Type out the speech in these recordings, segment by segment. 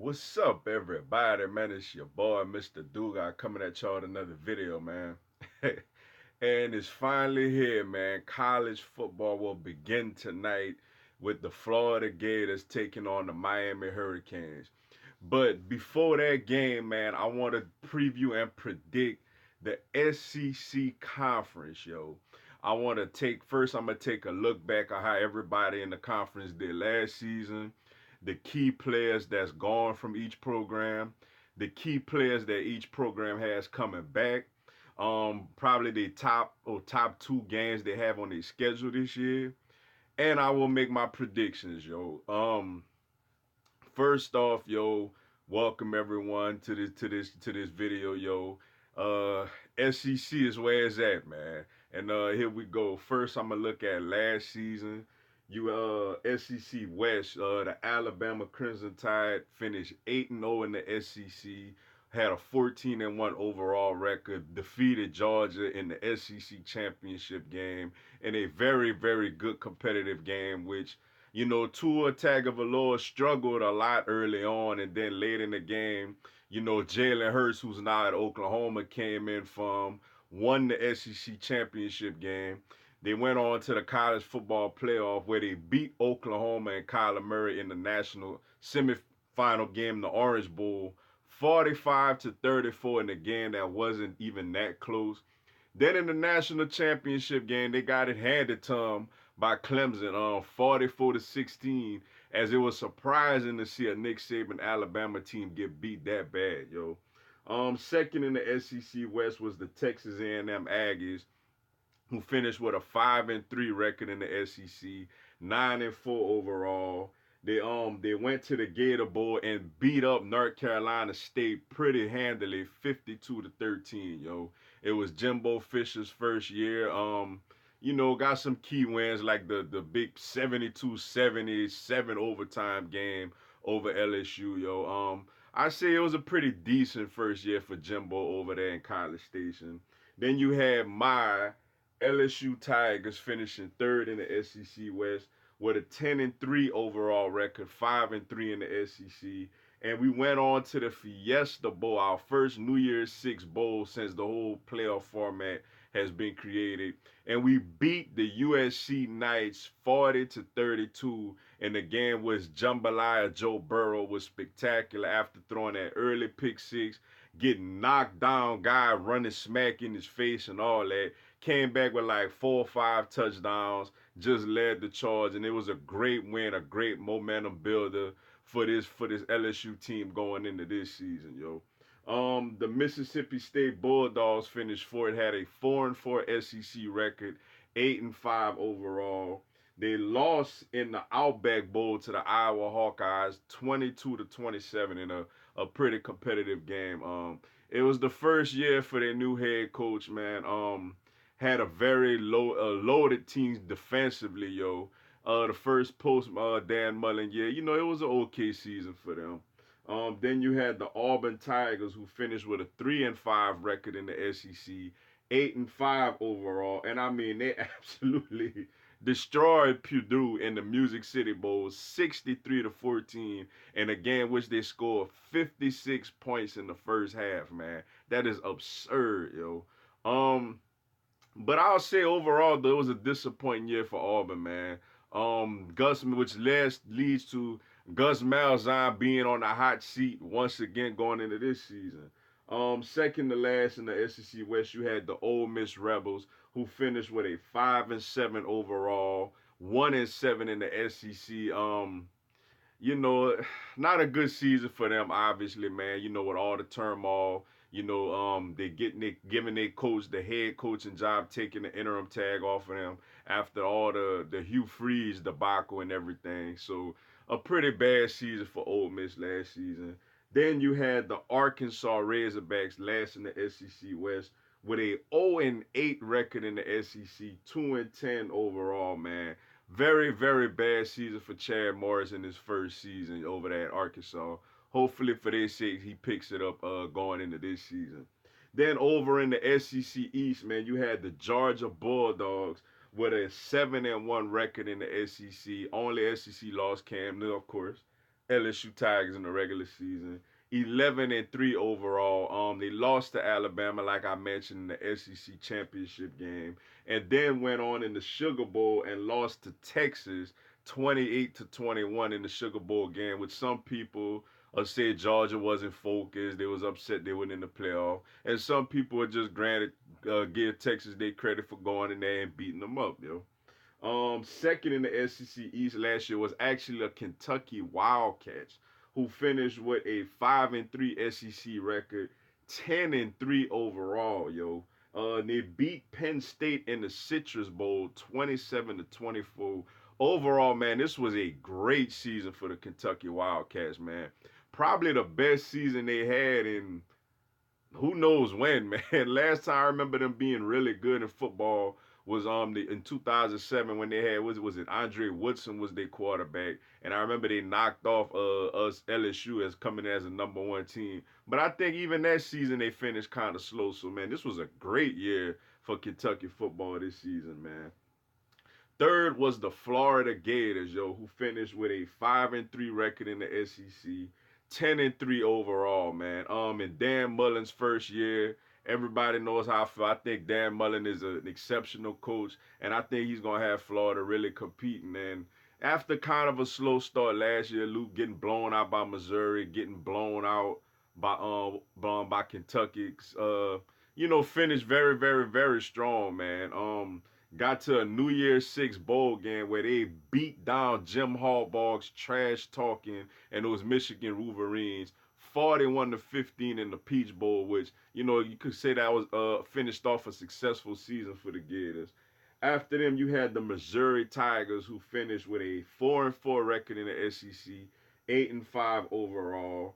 What's up, everybody? Man, it's your boy, Mr. Duga, coming at y'all with another video, man. And it's finally here, man. College football will begin tonight with the Florida Gators taking on the Miami Hurricanes. But before that game, man, I want to preview and predict the SEC conference, yo. I'm gonna take a look back at how everybody in the conference did last season, the key players that's gone from each program, the key players that each program has coming back, probably the top two games they have on their schedule this year, and I will make my predictions, yo. First off, yo, welcome everyone to this video, yo. SEC is where it's at, man. And here we go. First, I'm gonna look at last season. SEC West, the Alabama Crimson Tide finished 8-0 in the SEC, had a 14-1 overall record, defeated Georgia in the SEC championship game in a very, very good competitive game, which Tua Tagovailoa struggled a lot early on, and then late in the game, Jalen Hurts, who's now at Oklahoma, came in from won the SEC championship game. They went on to the college football playoff where they beat Oklahoma and Kyler Murray in the national semifinal game, the Orange Bowl, 45-34 in a game that wasn't even that close. Then in the national championship game, they got it handed to them by Clemson on 44-16, as it was surprising to see a Nick Saban Alabama team get beat that bad, yo. Second in the SEC West was the Texas A&M Aggies, who finished with a 5-3 record in the SEC, 9-4 overall. They went to the Gator Bowl and beat up North Carolina State pretty handily, 52-13. Yo, it was Jimbo Fisher's first year. Got some key wins like the big 72-77 overtime game over LSU. Yo, I say it was a pretty decent first year for Jimbo over there in College Station. Then you had my LSU Tigers finishing third in the SEC West with a 10-3 overall record, 5-3 in the SEC. And we went on to the Fiesta Bowl, our first New Year's Six Bowl since the whole playoff format has been created. And we beat the USC Knights 40-32. And the game was jambalaya. Joe Burrow was spectacular after throwing that early pick six, getting knocked down, guy running smack in his face and all that. Came back with like 4 or 5 touchdowns, just led the charge, and it was a great win, a great momentum builder for this LSU team going into this season, yo. The Mississippi State Bulldogs finished fourth, had a 4-4 SEC record, 8-5 overall. They lost in the Outback Bowl to the Iowa Hawkeyes, 22-27 in a pretty competitive game. It was the first year for their new head coach, man. Had a very loaded team defensively, yo. The first post Dan Mullen, yeah, it was an okay season for them. Then you had the Auburn Tigers, who finished with a 3-5 record in the SEC, 8-5 overall, and I mean they absolutely destroyed Purdue in the Music City Bowl, 63-14, in a game which they scored 56 points in the first half. Man, that is absurd, yo. But I'll say overall, though, it was a disappointing year for Auburn, man. Which leads to Gus Malzahn being on the hot seat once again going into this season. Second to last in the SEC West, you had the Ole Miss Rebels, who finished with a 5-7 overall, 1-7 in the SEC. you know, not a good season for them, obviously, man. With all the turmoil, they giving their coach the head coaching job, taking the interim tag off of them after all the Hugh Freeze debacle and everything. So a pretty bad season for Ole Miss last season. Then you had the Arkansas Razorbacks last in the SEC West with a 0-8 record in the SEC, 2-10 overall, man. Very, very bad season for Chad Morris in his first season over there at Arkansas. Hopefully, for their sake, he picks it up going into this season. Then over in the SEC East, man, you had the Georgia Bulldogs with a 7-1 record in the SEC. Only SEC loss Cam Newton, of course. LSU Tigers in the regular season. 11-3 overall. They lost to Alabama, like I mentioned, in the SEC championship game, and then went on in the Sugar Bowl and lost to Texas 28-21 in the Sugar Bowl game, which some people said Georgia wasn't focused. They was upset they weren't in the playoff, and some people are just granted give Texas their credit for going in there and beating them up, yo. Second in the SEC East last year was actually the Kentucky Wildcats, who finished with a 5-3 SEC record, 10-3 overall, yo. They beat Penn State in the Citrus Bowl 27-24. Overall, man, this was a great season for the Kentucky Wildcats, man. Probably the best season they had in who knows when, man. Last time I remember them being really good in football was in 2007 when they had was it Andre Woodson was their quarterback, and I remember they knocked off us LSU as coming as a #1 team. But I think even that season they finished kind of slow. So man, this was a great year for Kentucky football this season, man. Third was the Florida Gators, yo, who finished with a 5-3 record in the SEC, 10-3 overall, man. In Dan Mullen's first year, everybody knows how I feel. I think Dan Mullen is an exceptional coach, and I think he's gonna have Florida really competing. And after kind of a slow start last year, Luke getting blown out by Missouri, getting blown out by Kentucky, finished very, very, very strong, man. Got to a New Year's Six bowl game where they beat down Jim Harbaugh's trash talking and those Michigan Wolverines 41-15 in the Peach Bowl, which you could say that was finished off a successful season for the Gators. After them, you had the Missouri Tigers, who finished with a 4-4 record in the SEC, 8-5 overall.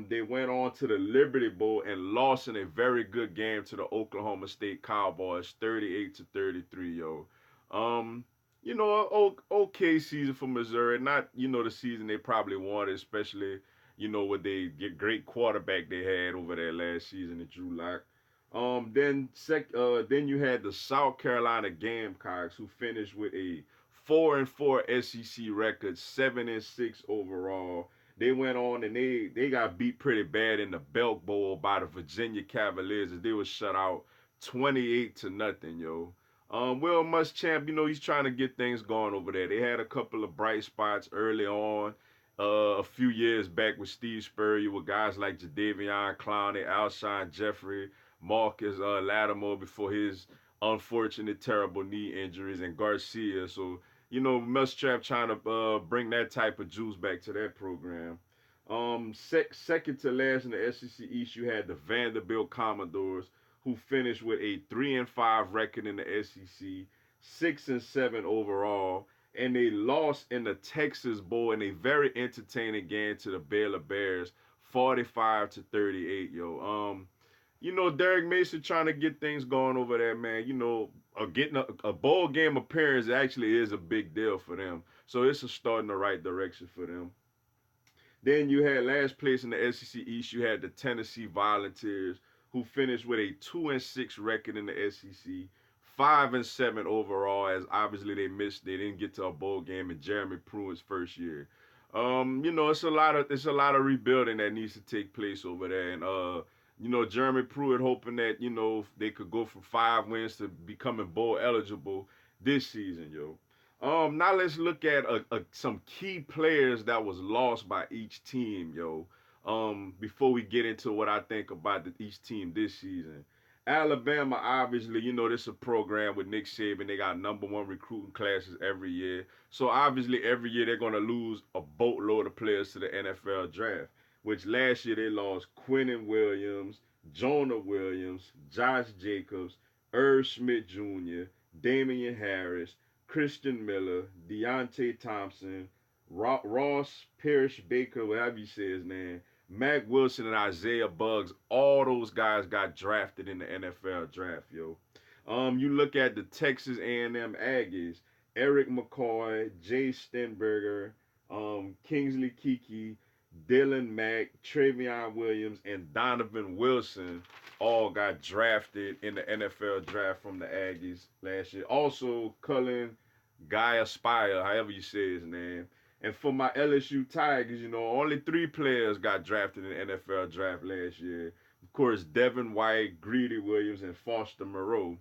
They went on to the Liberty Bowl and lost in a very good game to the Oklahoma State Cowboys, 38-33, yo. Okay season for Missouri. Not, the season they probably wanted, especially, with the great quarterback they had over there last season at Drew Lock. Then you had the South Carolina Gamecocks, who finished with a 4-4 SEC record, 7-6 overall. They went on and they got beat pretty bad in the Belk Bowl by the Virginia Cavaliers as they were shut out 28-0, yo. Will Muschamp, he's trying to get things going over there. They had a couple of bright spots early on, a few years back with Steve Spurrier, with guys like Jadeveon Clowney, Alshon Jeffrey, Marcus Lattimore before his unfortunate, terrible knee injuries, and Garcia. So Muschamp trying to bring that type of juice back to that program. Second to last in the SEC East, you had the Vanderbilt Commodores, who finished with a 3-5 record in the SEC, 6-7 overall, and they lost in the Texas Bowl in a very entertaining game to the Baylor Bears, 45-38. Yo, Derek Mason trying to get things going over there, man. Getting a bowl game appearance actually is a big deal for them. So it's a start in the right direction for them. Then you had last place in the SEC East, you had the Tennessee Volunteers, who finished with a 2-6 record in the SEC, 5-7 overall, as obviously they didn't get to a bowl game in Jeremy Pruitt's first year. It's a lot of rebuilding that needs to take place over there, and Jeremy Pruitt hoping that, they could go from 5 wins to becoming bowl eligible this season, yo. Now let's look at some key players that was lost by each team, yo. Before we get into what I think about each team this season. Alabama, obviously, this is a program with Nick Saban. They got #1 recruiting classes every year. So obviously every year they're going to lose a boatload of players to the NFL draft, which last year they lost Quinnen Williams, Jonah Williams, Josh Jacobs, Irv Smith Jr., Damian Harris, Christian Miller, Deontay Thompson, Ross Parrish Baker, whatever you say his name, Mac Wilson, and Isaiah Buggs. All those guys got drafted in the NFL draft, yo. You look at the Texas A&M Aggies, Eric McCoy, Jay Stenberger, Kingsley Kiki, Dylan Mack, Travion Williams, and Donovan Wilson all got drafted in the NFL draft from the Aggies last year. Also, Cullen Guy Aspire, however you say his name. And for my LSU Tigers, only 3 players got drafted in the NFL draft last year. Of course, Devin White, Greedy Williams, and Foster Moreau.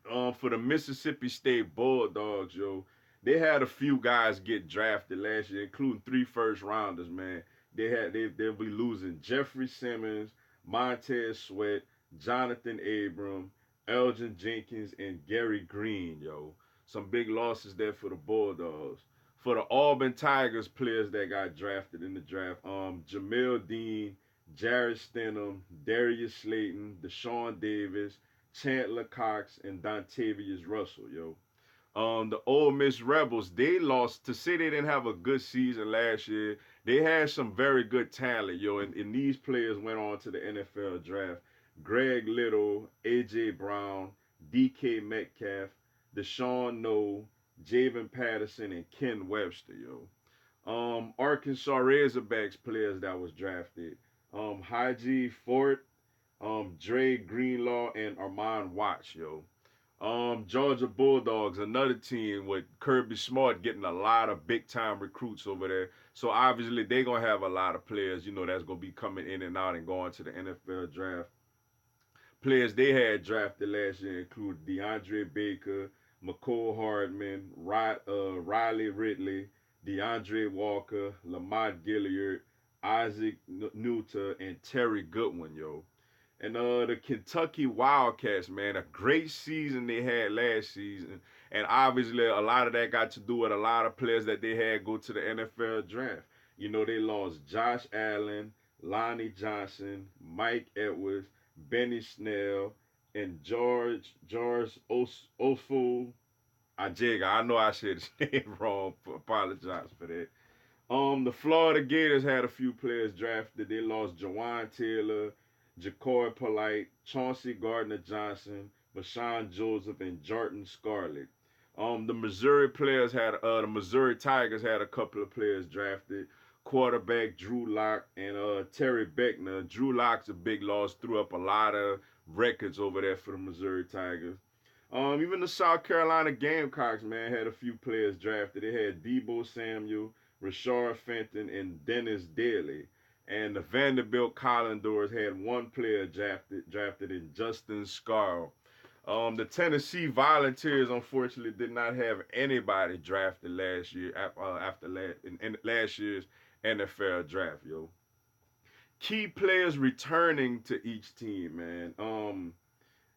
For the Mississippi State Bulldogs, they had a few guys get drafted last year, including 3 first rounders. Man, they'll be losing Jeffrey Simmons, Montez Sweat, Jonathan Abram, Elgin Jenkins, and Gary Green. Some big losses there for the Bulldogs. For the Auburn Tigers players that got drafted in the draft, Jamel Dean, Jared Stenham, Darius Slayton, Deshaun Davis, Chandler Cox, and Dontavius Russell, The Ole Miss Rebels, they lost. To say they didn't have a good season last year, they had some very good talent, and these players went on to the NFL draft. Greg Little, A.J. Brown, D.K. Metcalf, Deshaun Noel, Javen Patterson, and Ken Webster, Arkansas Razorbacks players that was drafted. Haji Fort, Dre Greenlaw, and Armand Watts, Georgia Bulldogs, another team with Kirby Smart getting a lot of big time recruits over there. So obviously they're gonna have a lot of players, that's gonna be coming in and out and going to the NFL draft. Players they had drafted last year include DeAndre Baker, McCole Hardman, Riley Ridley, DeAndre Walker, Lamont Gilliard, Isaac Nuta, and Terry Goodwin, And the Kentucky Wildcats, man, a great season they had last season. And obviously a lot of that got to do with a lot of players that they had go to the NFL draft. They lost Josh Allen, Lonnie Johnson, Mike Edwards, Benny Snell, and George Ofu Ajega. I know I said his name wrong. Apologize for that. The Florida Gators had a few players drafted. They lost Jawan Taylor, Ja'Cory Polite, Chauncey Gardner Johnson, Bashan Joseph, and Jordan Scarlett. The Missouri Tigers had a couple of players drafted. Quarterback Drew Lock and Terry Beckner. Drew Lock's a big loss, threw up a lot of records over there for the Missouri Tigers. Even the South Carolina Gamecocks, man, had a few players drafted. They had Debo Samuel, Rashard Fenton, and Dennis Daly. And the Vanderbilt Commodores had 1 player drafted in Justin Scarl. The Tennessee Volunteers unfortunately did not have anybody drafted last year after last year's NFL draft, Key players returning to each team, man.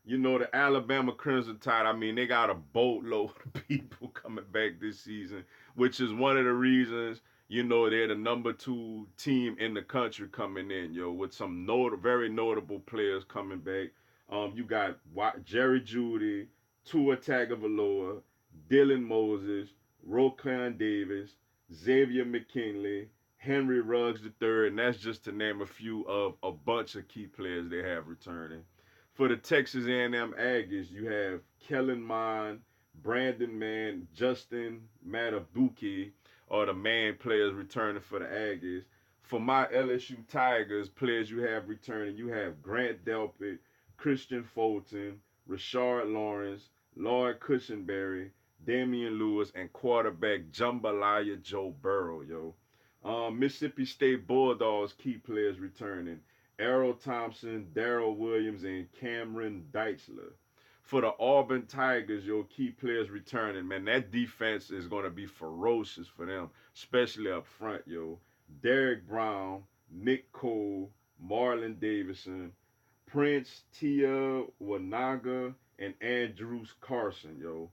The Alabama Crimson Tide, I mean, they got a boatload of people coming back this season, which is one of the reasons, they're the number 2 team in the country coming in, with some very notable players coming back. You got Jerry Jeudy, Tua Tagovailoa, Dylan Moses, Roquan Davis, Xavier McKinley, Henry Ruggs III, and that's just to name a few of a bunch of key players they have returning. For the Texas A&M Aggies, you have Kellen Mond, Brandon Mann, Justin Matabuki, are the main players returning for the Aggies. For my LSU Tigers, players you have returning, you have Grant Delpit, Christian Fulton, Rashard Lawrence, Lloyd Cushenberry, Damian Lewis, and quarterback Jambalaya Joe Burrow, Mississippi State Bulldogs key players returning. Errol Thompson, Darrell Williams, and Cameron Deitzler. For the Auburn Tigers, key players returning, man, that defense is going to be ferocious for them, especially up front, Derek Brown, Nick Cole, Marlon Davidson, Prince Tia Wanaga, and Andrews Carson,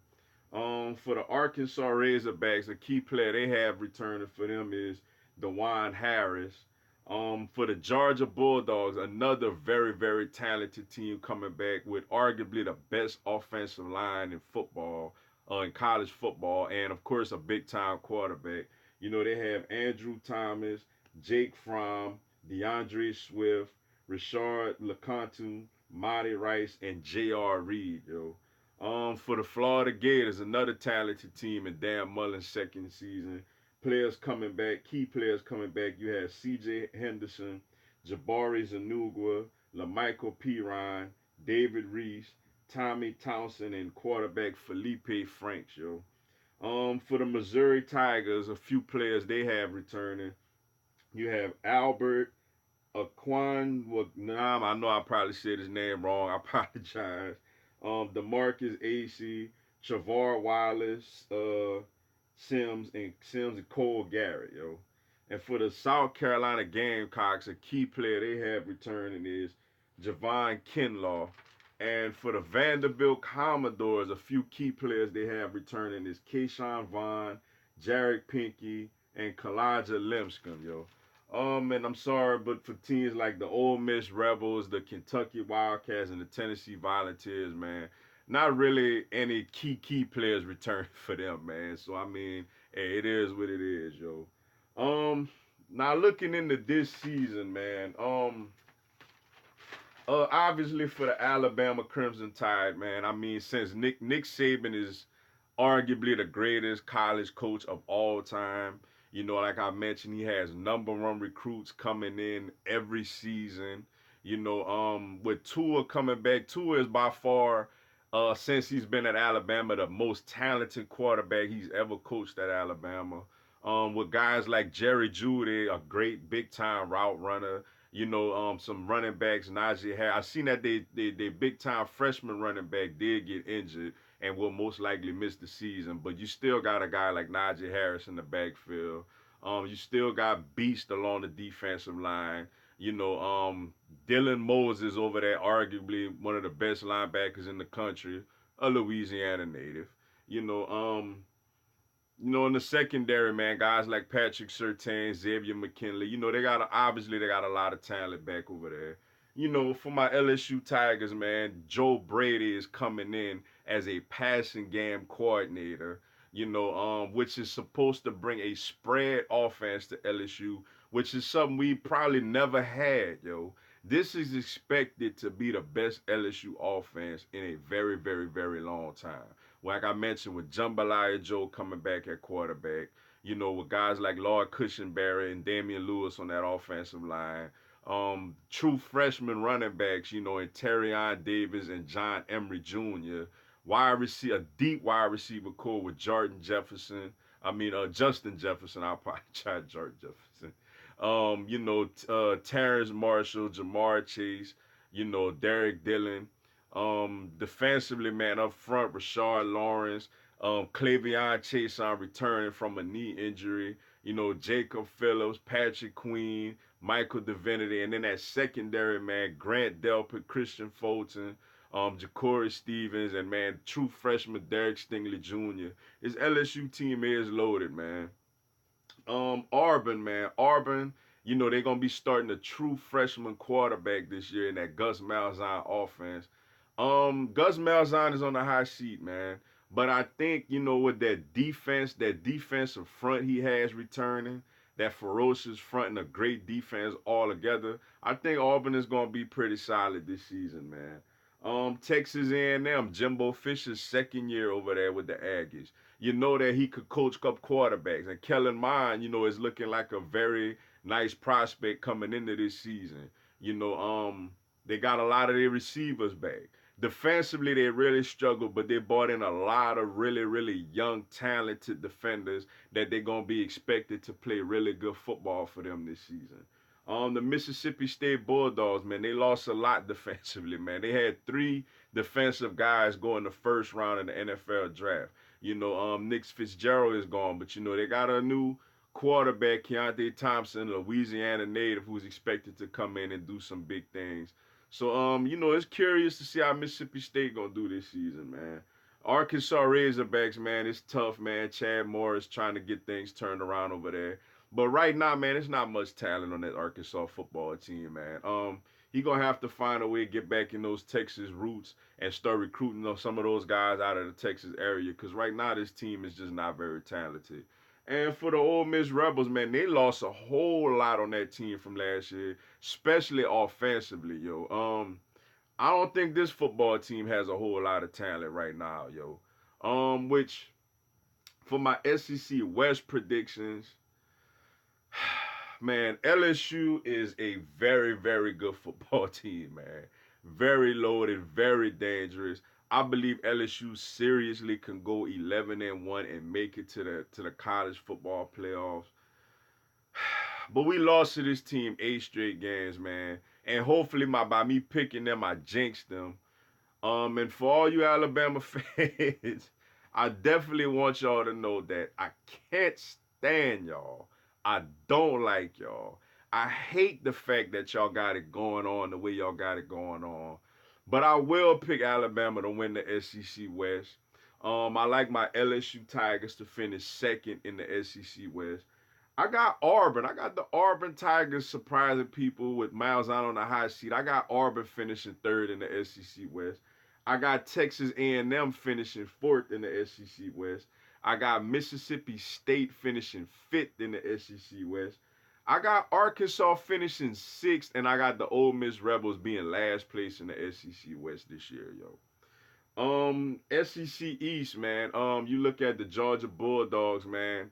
For the Arkansas Razorbacks, a key player they have returning for them is DeJuan Harris. For the Georgia Bulldogs, another very, very talented team coming back with arguably the best offensive line in football, in college football, and of course a big-time quarterback. They have Andrew Thomas, Jake Fromm, DeAndre Swift, Richard LeConte, Monty Rice, and J.R. Reed, For the Florida Gators, another talented team in Dan Mullen's second season. Players coming back, key players coming back. You have C.J. Henderson, Jabari Zanugwa, LaMichael Pirine, David Reese, Tommy Townsend, and quarterback Felipe Franks, For the Missouri Tigers, a few players they have returning. You have Albert Aquan. Well, nah, I know I probably said his name wrong. I apologize. DeMarcus AC, Chavar Wallace, Sims and Cole Garrett, yo. And for the South Carolina Gamecocks, a key player they have returning is Javon Kinlaw. And for the Vanderbilt Commodores, a few key players they have returning is Kayshawn Vaughn, Jarek Pinky, and Kalijah Limscomb, yo. And I'm sorry, but for teams like the Ole Miss Rebels, the Kentucky Wildcats, and the Tennessee Volunteers, man, not really any key players return for them, man. So I mean, hey, it is what it is, yo. Now looking into this season, man. Obviously for the Alabama Crimson Tide, man. I mean, since Nick Saban is arguably the greatest college coach of all time. You know, like I mentioned, he has number 1 recruits coming in every season. You know, with Tua coming back, Tua is by far, since he's been at Alabama, the most talented quarterback he's ever coached at Alabama. With guys like Jerry Jeudy, a great big time route runner. You know, some running backs, Najee Harris. I seen that they big time freshman running back did get injured and will most likely miss the season. But you still got a guy like Najee Harris in the backfield. You still got beast along the defensive line. You know, Dylan Moses over there, arguably one of the best linebackers in the country, a Louisiana native. You know, in the secondary, man, guys like Patrick Surtain, Xavier McKinley, obviously they got a lot of talent back over there. You know, for my LSU Tigers, man, Joe Brady is coming in as a passing game coordinator, which is supposed to bring a spread offense to LSU, which is something we probably never had, yo. This is expected to be the best LSU offense in a very, very, very long time. Like I mentioned, with Jambalaya Joe coming back at quarterback, with guys like Lord Cushenberry and Damian Lewis on that offensive line. True freshman running backs, in Terrion Davis and John Emery Jr. A deep wide receiver core with Justin Jefferson. I apologize, Jordan Jefferson. Terrence Marshall, Jamar Chase, Derek Dillon. Defensively, man, up front, Rashard Lawrence, Clavion Chase on returning from a knee injury, Jacob Phillips, Patrick Queen, Michael Divinity, and then that secondary, man, Grant Delpit, Christian Fulton, Ja'Cory Stevens, and man, true freshman Derek Stingley Jr. His LSU team is loaded, man. Auburn, man. Auburn, they're going to be starting a true freshman quarterback this year in that Gus Malzahn offense. Gus Malzahn is on the high seat, man. But I think, with that defensive front he has returning, that ferocious front and a great defense all together, I think Auburn is going to be pretty solid this season, man. Texas A&M, Jimbo Fisher's second year over there with the Aggies. You know that he could coach up quarterbacks. And Kellen Mond, is looking like a very nice prospect coming into this season. They got a lot of their receivers back. Defensively, they really struggled, but they brought in a lot of really, really young, talented defenders that they're going to be expected to play really good football for them this season. The Mississippi State Bulldogs, man, they lost a lot defensively, man. They had 3 defensive guys go in the first round of the NFL draft. Nick Fitzgerald is gone, but they got a new quarterback, Keontae Thompson, Louisiana native, who's expected to come in and do some big things. So, it's curious to see how Mississippi State gonna do this season, man. Arkansas Razorbacks, man, it's tough, man. Chad Morris trying to get things turned around over there. But right now, man, there's not much talent on that Arkansas football team, man. He gonna have to find a way to get back in those Texas roots and start recruiting some of those guys out of the Texas area. Cause right now this team is just not very talented. And for the Ole Miss Rebels, man, they lost a whole lot on that team from last year, especially offensively, yo. I don't think this football team has a whole lot of talent right now, yo. Which for my SEC West predictions, man, LSU is a very, very good football team, man. Very loaded, very dangerous. I believe LSU seriously can go 11-1 and make it to the college football playoffs. But we lost to this team 8 straight games, man. And hopefully by me picking them, I jinxed them. And for all you Alabama fans, I definitely want y'all to know that I can't stand y'all. I don't like y'all. I hate the fact that y'all got it going on the way y'all got it going on. But I will pick Alabama to win the SEC West. I like my LSU Tigers to finish second in the SEC West. I got Auburn. I got the Auburn Tigers surprising people with Miles on the hot seat. I got Auburn finishing third in the SEC West. I got Texas A&M finishing fourth in the SEC West. I got Mississippi State finishing fifth in the SEC West. I got Arkansas finishing sixth, and I got the Ole Miss Rebels being last place in the SEC West this year, yo. SEC East, man. You look at the Georgia Bulldogs, man.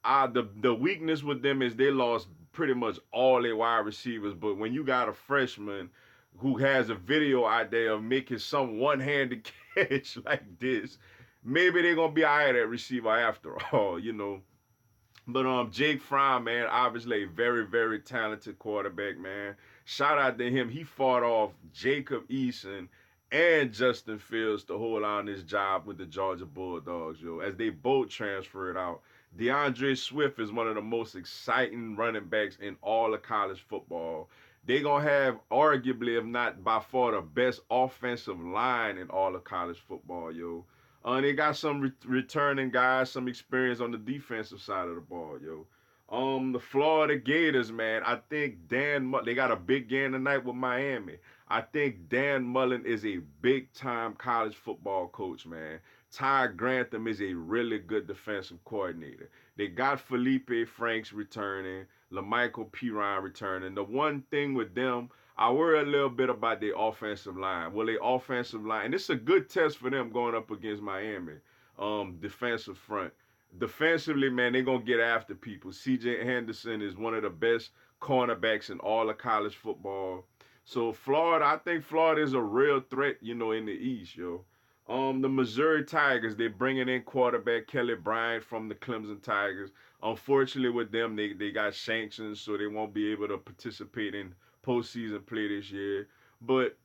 The weakness with them is they lost pretty much all their wide receivers. But when you got a freshman who has a video out there of making some one-handed catch like this, maybe they're gonna be alright at receiver after all, you know. But Jake Fromm, man, obviously a very, very talented quarterback, man. Shout out to him. He fought off Jacob Eason and Justin Fields to hold on his job with the Georgia Bulldogs, yo, as they both transferred out. DeAndre Swift is one of the most exciting running backs in all of college football. They gonna have arguably, if not by far, the best offensive line in all of college football, yo. They got some returning guys, some experience on the defensive side of the ball, yo. The Florida Gators, man. I think they got a big game tonight with Miami. I think Dan Mullen is a big time college football coach, man. Ty Grantham is a really good defensive coordinator. They got Felipe Franks returning, LaMichael Pirine returning. The one thing with them, I worry a little bit about their offensive line. Well, their offensive line, and it's a good test for them going up against Miami. Defensive front. Defensively, man, they're going to get after people. CJ Henderson is one of the best cornerbacks in all of college football. So Florida, I think Florida is a real threat, you know, in the East, yo. The Missouri Tigers, they're bringing in quarterback Kelly Bryant from the Clemson Tigers. Unfortunately, with them, they got sanctions, so they won't be able to participate in postseason play this year. But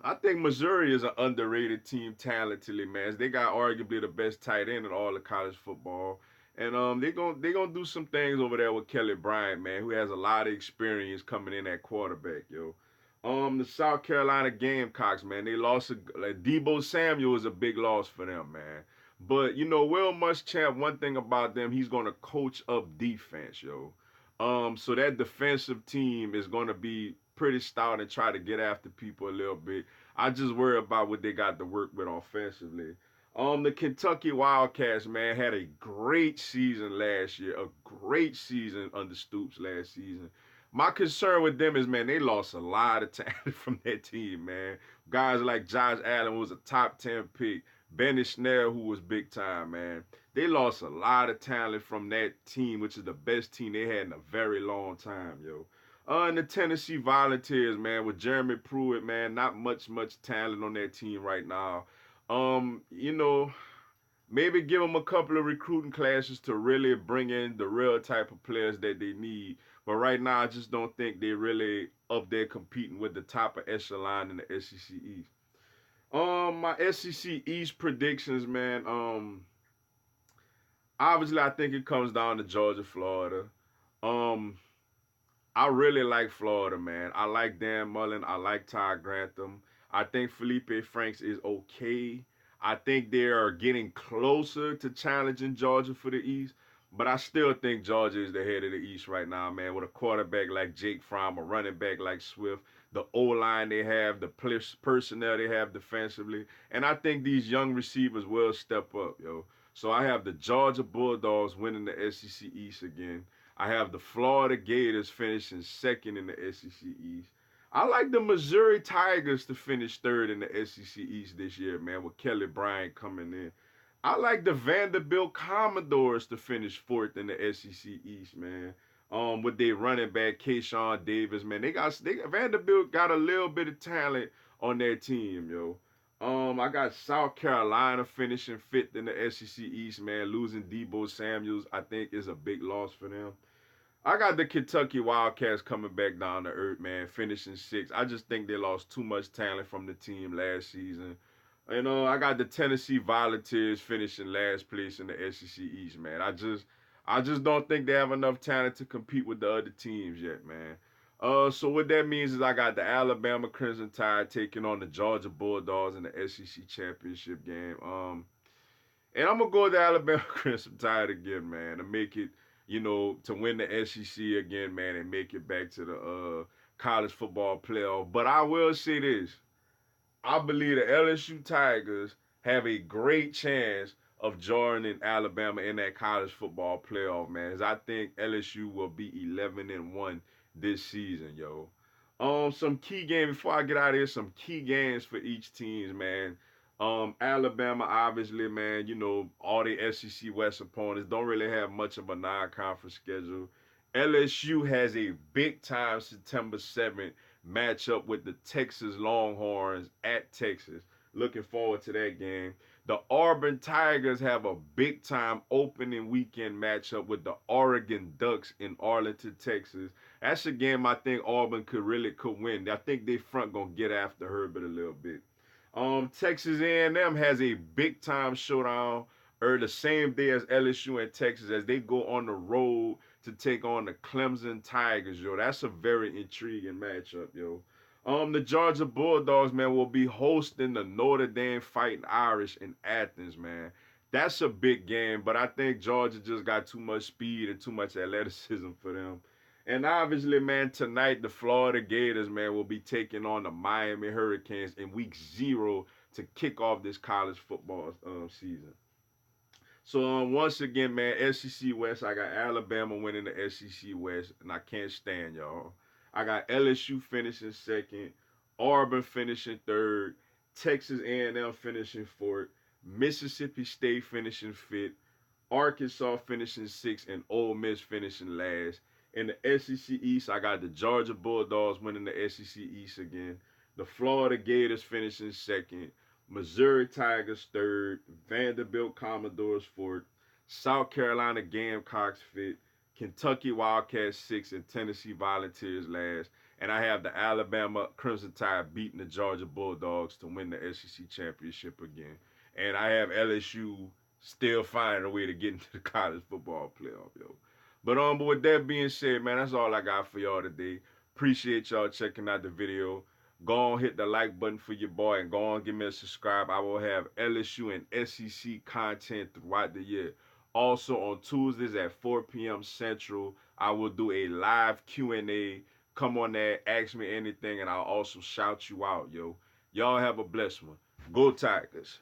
I think Missouri is an underrated team talentedly, man. They got arguably the best tight end in all of college football. And they gonna do some things over there with Kelly Bryant, man, who has a lot of experience coming in at quarterback, yo. The South Carolina Gamecocks, man, they lost like Debo Samuel is a big loss for them, man. But you know, Will Muschamp, one thing about them, he's gonna coach up defense, yo. So that defensive team is gonna be pretty stout and try to get after people a little bit. I just worry about what they got to work with offensively. The Kentucky Wildcats, man, had a great season last year, a great season under Stoops last season. My concern with them is, man, they lost a lot of talent from that team, man. Guys like Josh Allen, who was a top 10 pick, Benny Snell, who was big time, man. They lost a lot of talent from that team, which is the best team they had in a very long time, yo. And the Tennessee Volunteers, man, with Jeremy Pruitt, man, not much talent on that team right now. You know, maybe give them a couple of recruiting classes to really bring in the real type of players that they need. But right now, I just don't think they're really up there competing with the top of echelon in the SEC East. My SEC East predictions, man. Obviously, I think it comes down to Georgia, Florida. Um, I really like Florida, man. I like Dan Mullen. I like Ty Grantham. I think Felipe Franks is okay. I think they are getting closer to challenging Georgia for the East. But I still think Georgia is the head of the East right now, man, with a quarterback like Jake Fromm, a running back like Swift, the O-line they have, the personnel they have defensively. And I think these young receivers will step up, yo. So I have the Georgia Bulldogs winning the SEC East again. I have the Florida Gators finishing second in the SEC East. I like the Missouri Tigers to finish third in the SEC East this year, man, with Kelly Bryant coming in. I like the Vanderbilt Commodores to finish fourth in the SEC East, man. With their running back Kayshawn Davis, man, Vanderbilt got a little bit of talent on their team, yo. I got South Carolina finishing fifth in the SEC East, man. Losing Debo Samuels, I think, is a big loss for them. I got the Kentucky Wildcats coming back down to earth, man, finishing sixth. I just think they lost too much talent from the team last season. I got the Tennessee Volunteers finishing last place in the SEC East, man. I just don't think they have enough talent to compete with the other teams yet, man. So what that means is I got the Alabama Crimson Tide taking on the Georgia Bulldogs in the SEC championship game. And I'm gonna go with the Alabama Crimson Tide again, man, to make it, to win the SEC again, man, and make it back to the college football playoff. But I will say this: I believe the LSU Tigers have a great chance of joining Alabama in that college football playoff, man. As I think LSU will be 11-1 this season, yo. Some key games before I get out of here. Some key games for each team, man. Alabama, obviously, man. All the SEC West opponents don't really have much of a non-conference schedule. LSU has a big time September 7th matchup with the Texas Longhorns at Texas. Looking forward to that game. The Auburn Tigers have a big time opening weekend matchup with the Oregon Ducks in Arlington, Texas. That's a game I think Auburn could win. I think they front gonna get after Herbert a little bit. Texas A&M has a big time showdown the same day as LSU and Texas as they go on the road to take on the Clemson Tigers, yo. That's a very intriguing matchup, yo. The Georgia Bulldogs, man, will be hosting the Notre Dame Fighting Irish in Athens, man. That's a big game, but I think Georgia just got too much speed and too much athleticism for them. And obviously, man, tonight the Florida Gators, man, will be taking on the Miami Hurricanes in week 0 to kick off this college football season. So once again, man, SEC West, I got Alabama winning the SEC West, and I can't stand y'all. I got LSU finishing second, Auburn finishing third, Texas A&M finishing fourth, Mississippi State finishing fifth, Arkansas finishing sixth, and Ole Miss finishing last. In the SEC East, I got the Georgia Bulldogs winning the SEC East again, the Florida Gators finishing second, Missouri Tigers third, Vanderbilt Commodores fourth, South Carolina Gamecocks fifth, Kentucky Wildcats sixth, and Tennessee Volunteers last. And I have the Alabama Crimson Tide beating the Georgia Bulldogs to win the SEC championship again. And I have LSU still finding a way to get into the college football playoff, yo. But with that being said, man, that's all I got for y'all today. Appreciate y'all checking out the video. Go on, hit the like button for your boy, and go on, give me a subscribe. I will have LSU and SEC content throughout the year. Also on Tuesdays at 4 p.m. Central, I will do a live Q&A. Come on there, ask me anything, and I'll also shout you out, yo. Y'all have a blessed one. Go Tigers.